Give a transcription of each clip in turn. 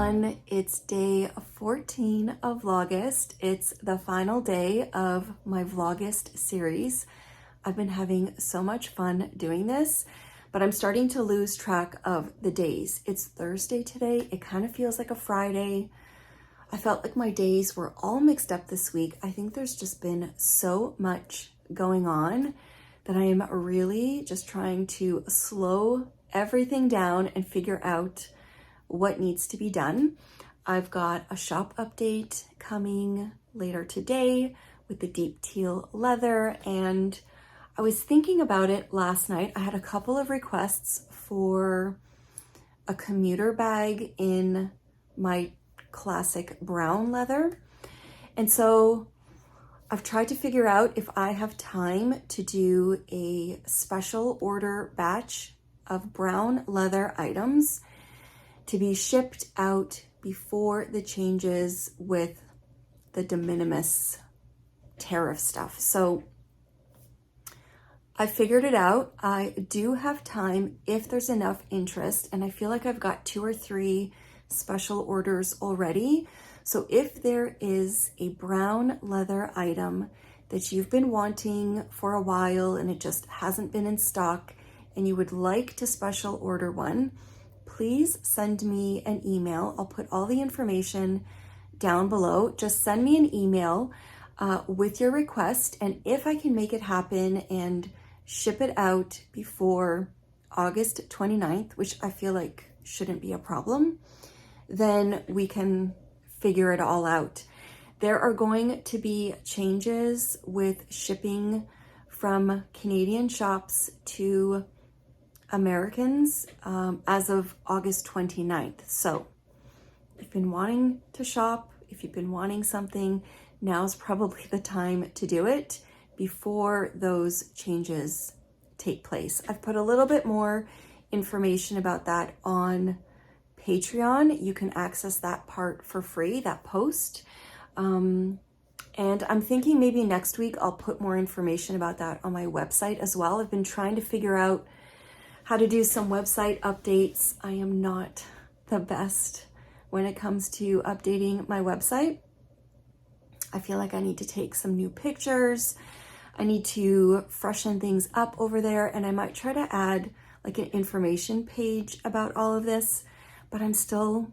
everyone, it's day 14 of Vlogust. It's the final day of my Vlogust series. I've been having so much fun doing this, but I'm starting to lose track of the days. It's Thursday today. It kind of feels like a Friday. I felt like my days were all mixed up this week. I think there's just been so much going on that I am really just trying to slow everything down and figure out what needs to be done. I've got a shop update coming later today with the deep teal leather, and I was thinking about it last night. I had a couple of requests for a commuter bag in my classic brown leather, and so I've tried to figure out if I have time to do a special order batch of brown leather items to be shipped out before the changes with the de minimis tariff stuff. So I figured it out. I do have time if there's enough interest, and I feel like I've got 2 or 3 special orders already. So if there is a brown leather item that you've been wanting for a while and it just hasn't been in stock and you would like to special order one, please send me an email. I'll put all the information down below. Just send me an email with your request, and if I can make it happen and ship it out before August 29th, which I feel like shouldn't be a problem, then we can figure it all out. There are going to be changes with shipping from Canadian shops to Americans as of August 29th. So if you've been wanting to shop, if you've been wanting something, now's probably the time to do it before those changes take place. I've put a little bit more information about that on Patreon. You can access that part for free, that post. And I'm thinking maybe next week I'll put more information about that on my website as well. I've been trying to figure out how to do some website updates. I am not the best when it comes to updating my website. I feel like I need to take some new pictures. I need to freshen things up over there, and I might try to add like an information page about all of this, but I'm still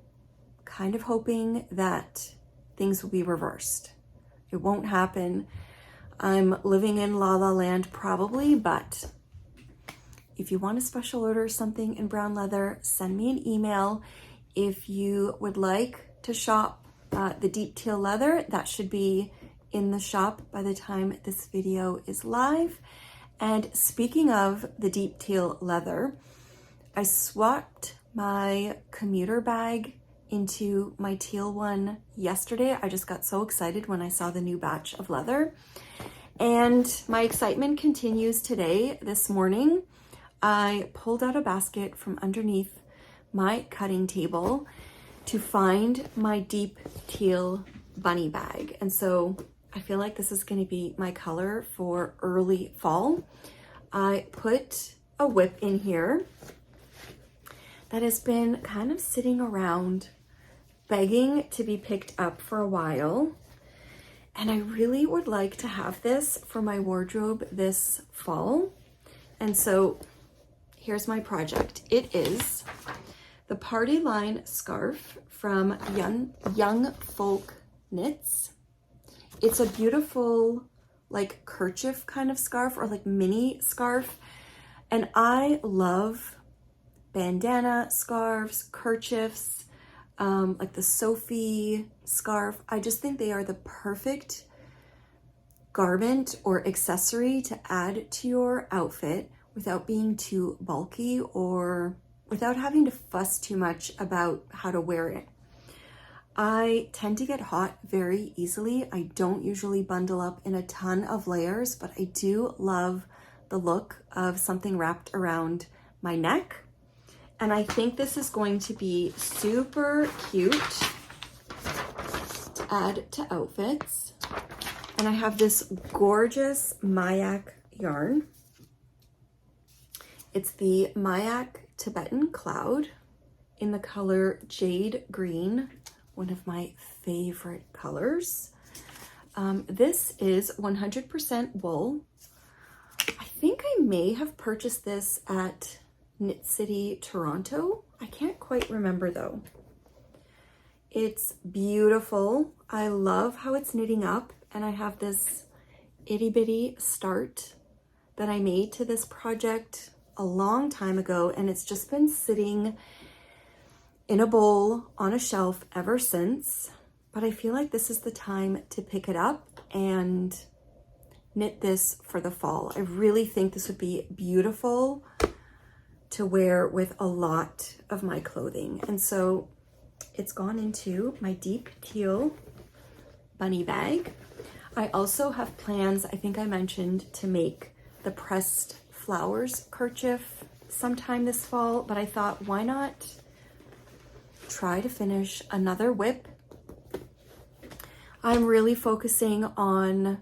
kind of hoping that things will be reversed. It won't happen. I'm living in La La Land probably, but if you want to special order something in brown leather, send me an email. If you would like to shop the deep teal leather, that should be in the shop by the time this video is live. And speaking of the deep teal leather, I swapped my commuter bag into my teal one yesterday. I just got so excited when I saw the new batch of leather, and my excitement continues today. This morning I pulled out a basket from underneath my cutting table to find my deep teal bunny bag. And so I feel like this is going to be my color for early fall. I put a whip in here that has been kind of sitting around begging to be picked up for a while. And I really would like to have this for my wardrobe this fall. And so here's my project. It is the Party Line scarf from Young Folk Knits. It's a beautiful like kerchief kind of scarf, or like mini scarf. And I love bandana scarves, kerchiefs, like the Sophie scarf. I just think they are the perfect garment or accessory to add to your outfit without being too bulky or without having to fuss too much about how to wear it. I tend to get hot very easily. I don't usually bundle up in a ton of layers, but I do love the look of something wrapped around my neck. And I think this is going to be super cute to add to outfits. And I have this gorgeous Mayak yarn. It's the Mayak Tibetan Cloud in the color Jade Green, one of my favorite colors. This is 100% wool. I think I may have purchased this at Knit City, Toronto. I can't quite remember though. It's beautiful. I love how it's knitting up, and I have this itty bitty start that I made to this project a long time ago, and it's just been sitting in a bowl on a shelf ever since. But I feel like this is the time to pick it up and knit this for the fall. I really think this would be beautiful to wear with a lot of my clothing. And so it's gone into my deep teal bunny bag. I also have plans, I think I mentioned, to make the pressed flowers kerchief sometime this fall, but I thought, why not try to finish another whip? I'm really focusing on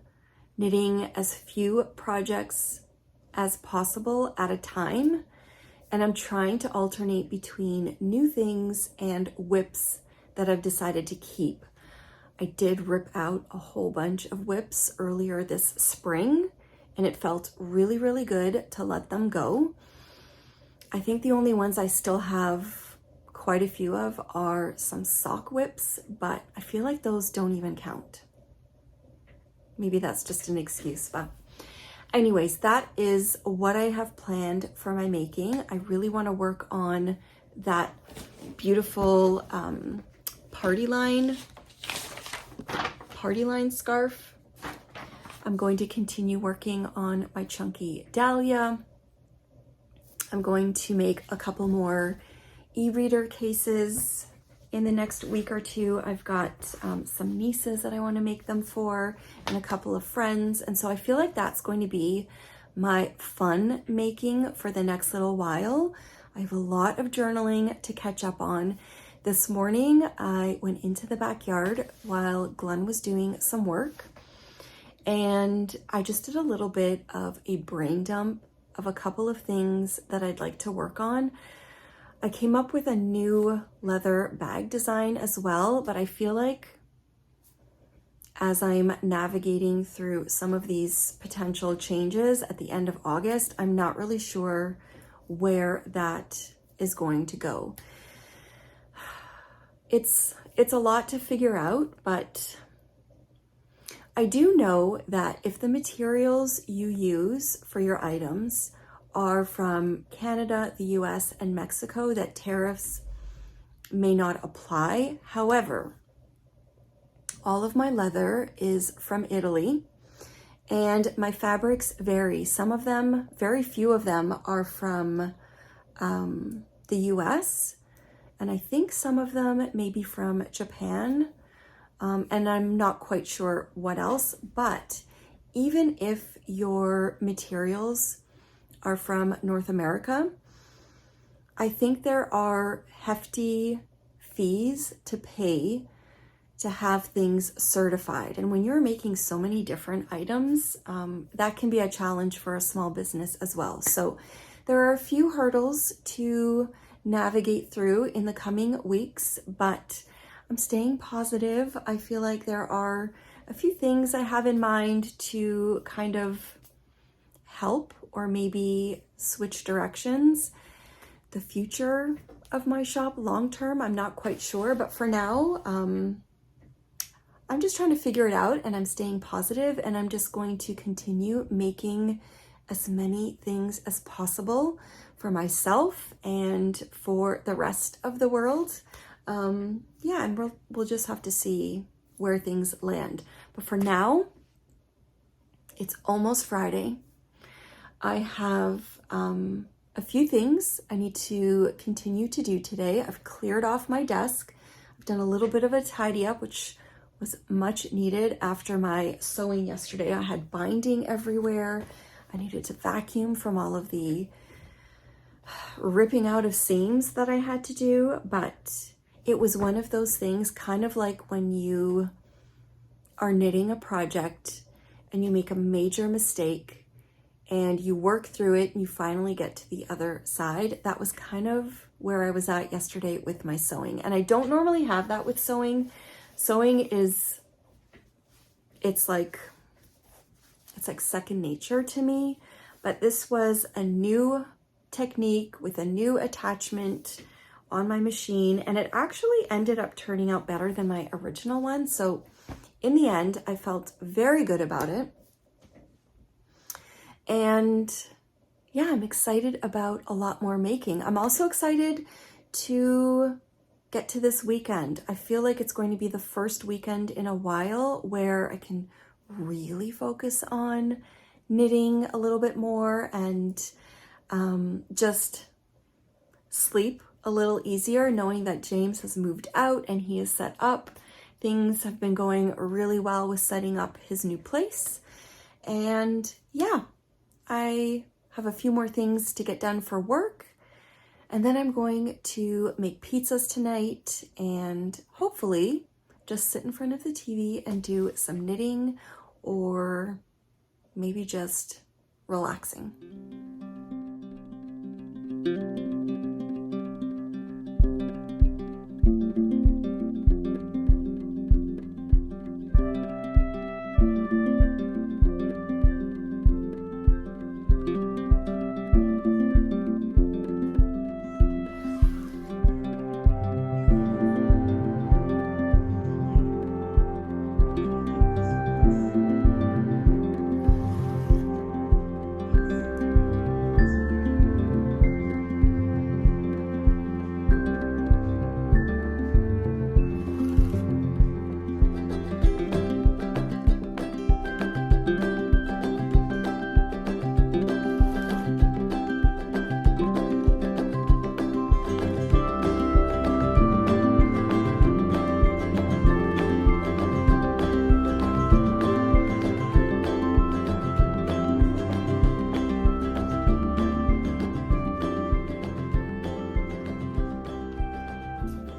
knitting as few projects as possible at a time, and I'm trying to alternate between new things and whips that I've decided to keep. I did rip out a whole bunch of whips earlier this spring, and it felt really, really good to let them go. I think the only ones I still have quite a few of are some sock whips, but I feel like those don't even count. Maybe that's just an excuse, but anyways, that is what I have planned for my making. I really want to work on that beautiful party line scarf. I'm going to continue working on my chunky dahlia. I'm going to make a couple more e-reader cases in the next week or two. I've got some nieces that I want to make them for, and a couple of friends. And so I feel like that's going to be my fun making for the next little while. I have a lot of journaling to catch up on. This morning, I went into the backyard while Glenn was doing some work, and I just did a little bit of a brain dump of a couple of things that I'd like to work on. I came up with a new leather bag design as well, but I feel like as I'm navigating through some of these potential changes at the end of August, I'm not really sure where that is going to go. It's a lot to figure out, but I do know that if the materials you use for your items are from Canada, the US, and Mexico, that tariffs may not apply. However, all of my leather is from Italy, and my fabrics vary. Some of them, very few of them, are from the US, and I think some of them may be from Japan, and I'm not quite sure what else. But even if your materials are from North America, I think there are hefty fees to pay to have things certified. And when you're making so many different items, that can be a challenge for a small business as well. So there are a few hurdles to navigate through in the coming weeks, but I'm staying positive. I feel like there are a few things I have in mind to kind of help or maybe switch directions. The future of my shop long term, I'm not quite sure, but for now, I'm just trying to figure it out, and I'm staying positive, and I'm just going to continue making as many things as possible for myself and for the rest of the world. Yeah, and we'll just have to see where things land. But for now, it's almost Friday. I have a few things I need to continue to do today. I've cleared off my desk. I've done a little bit of a tidy up, which was much needed after my sewing yesterday. I had binding everywhere. I needed to vacuum from all of the ripping out of seams that I had to do, but it was one of those things, kind of like when you are knitting a project and you make a major mistake and you work through it and you finally get to the other side. That was kind of where I was at yesterday with my sewing. And I don't normally have that with sewing. Sewing is, it's like second nature to me, but this was a new technique with a new attachment on my machine, and it actually ended up turning out better than my original one. So in the end, I felt very good about it. And yeah, I'm excited about a lot more making. I'm also excited to get to this weekend. I feel like it's going to be the first weekend in a while where I can really focus on knitting a little bit more and just sleep a little easier, knowing that James has moved out and he is set up. Things have been going really well with setting up his new place. And yeah, I have a few more things to get done for work. And then I'm going to make pizzas tonight and hopefully just sit in front of the TV and do some knitting or maybe just relaxing.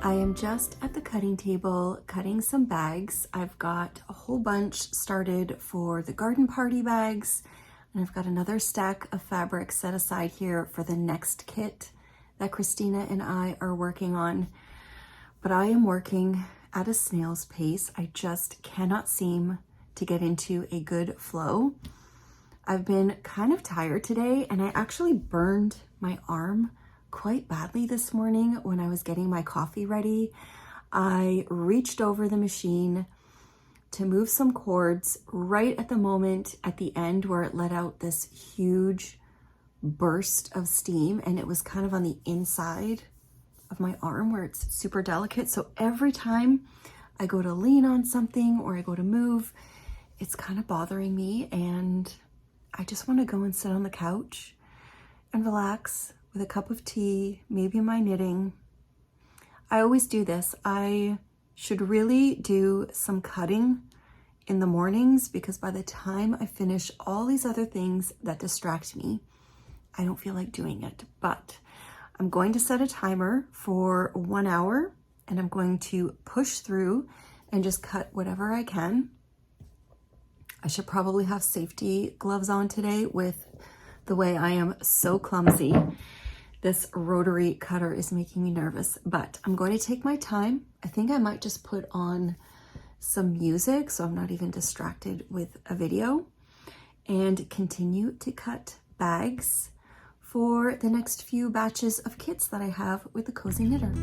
I am just at the cutting table cutting some bags. I've got a whole bunch started for the garden party bags, and I've got another stack of fabric set aside here for the next kit that Christina and I are working on. But I am working at a snail's pace. I just cannot seem to get into a good flow. I've been kind of tired today, and I actually burned my arm quite badly this morning when I was getting my coffee ready. I reached over the machine to move some cords right at the moment at the end where it let out this huge burst of steam, and it was kind of on the inside of my arm where it's super delicate. So every time I go to lean on something or I go to move, it's kind of bothering me, and I just want to go and sit on the couch and relax with a cup of tea, maybe my knitting. I always do this. I should really do some cutting in the mornings because by the time I finish all these other things that distract me, I don't feel like doing it. But I'm going to set a timer for 1 hour, and I'm going to push through and just cut whatever I can. I should probably have safety gloves on today with the way I am so clumsy. This rotary cutter is making me nervous, but I'm going to take my time. I think I might just put on some music so I'm not even distracted with a video, and continue to cut bags for the next few batches of kits that I have with the Cozy Knitter.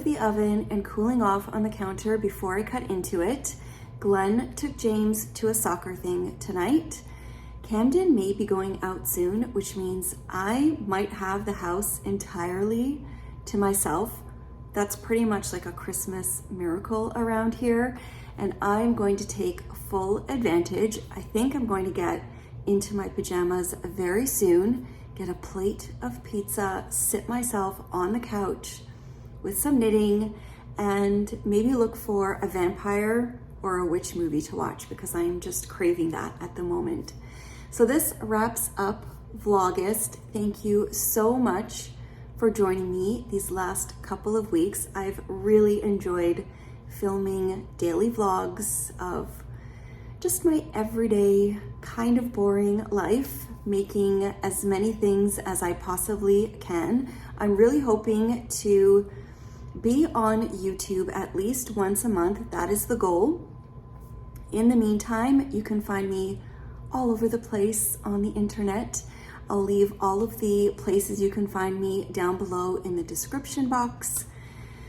of the oven and cooling off on the counter before I cut into it. Glenn took James to a soccer thing tonight. Camden may be going out soon, which means I might have the house entirely to myself. That's pretty much like a Christmas miracle around here, and I'm going to take full advantage. I think I'm going to get into my pajamas very soon, get a plate of pizza, sit myself on the couch with some knitting, and maybe look for a vampire or a witch movie to watch because I'm just craving that at the moment. So this wraps up Vlogust. Thank you so much for joining me these last couple of weeks. I've really enjoyed filming daily vlogs of just my everyday kind of boring life, making as many things as I possibly can. I'm really hoping to be on YouTube at least once a month. That is the goal. In the meantime, you can find me all over the place on the internet. I'll leave all of the places you can find me down below in the description box.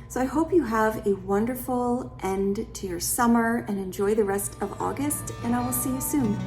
So I hope you have a wonderful end to your summer and enjoy the rest of August, and I will see you soon.